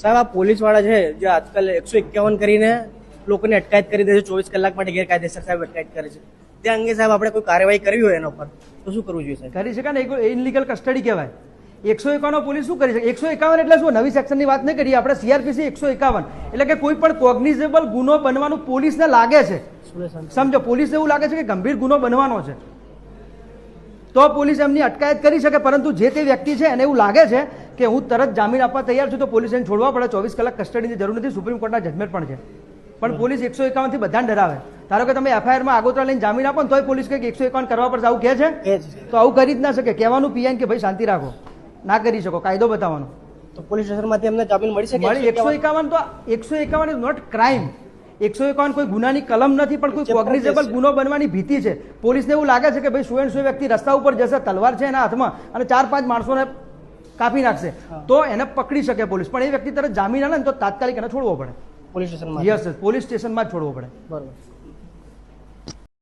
સાહેબ આ પોલીસ વાળા છે જે આજકાલ 151 કરીને લોકોને અટકાયત કરી દે છે, 24 કલાક માટે ગેરકાયદેસર સાહેબ અટકાયત કરે છે, ત્યાં અંગે સાહેબ આપણે કોઈ કાર્યવાહી કરવી હોય એના ઉપર તો શું કરવું જોઈએ સાહેબ? કરી શકાય ને, ઇનલીગલ કસ્ટડી કહેવાય. 151 પોલીસ શું કરી શકે? 151 એટલે શું? નવી સેક્શનની વાત નહીં કરીએ આપણે. CRPC 151 એટલે કે કોઈ પણ કોગ્નિઝેબલ ગુનો બનવાનું પોલીસને લાગે છે, સમજો, પોલીસને એવું લાગે છે કે ગંભીર ગુનો બનવાનો છે તો પોલીસ એમની અટકાયત કરી શકે. પરંતુ જે તે વ્યક્તિ છે એને એવું લાગે છે કે હું તરત જામીન આપવા તૈયાર છું તો પોલીસ એને છોડવા પડે. 24 કલાક કસ્ટડીની જરૂર નથી. સુપ્રીમ કોર્ટના જજમેન્ટ પણ છે. પણ પોલીસ 151 થી બધાને ડરાવે. ધારો કે તમે FIR માં આગોતરા લઈને જામીન આપો ને તોય પોલીસ કહે કે 151 કરવા પડશે, આવું કહે છે? તો આવું કરી જ ના શકે. કહેવાનું પીએન કે ભાઈ શાંતિ રાખો, ના કરી શકો, કાયદો બતાવવાનો. તો પોલીસ સ્ટેશનમાંથી એમને જામીન મળી શકે? 151 તો 151 ઇઝ નોટ ક્રાઇમ. 151 કોઈ ગુનાની કલમ નથી, પણ કોઈ કોગ્નિઝેબલ ગુનો બનવાની ભીતિ છે. પોલીસને એવું લાગે છે કે ભાઈ શું વ્યક્તિ રસ્તા ઉપર જશે, તલવાર છે એના હાથમાં અને 4-5 માણસોને કાપી નાખશે તો એને પકડી શકે પોલીસ. પણ એ વ્યક્તિ તરત જામીન આવે ને તો તાત્કાલિક એને છોડવો પડે પોલીસ સ્ટેશનમાં. યસ, પોલીસ સ્ટેશનમાં જ છોડવો પડે. બરોબર.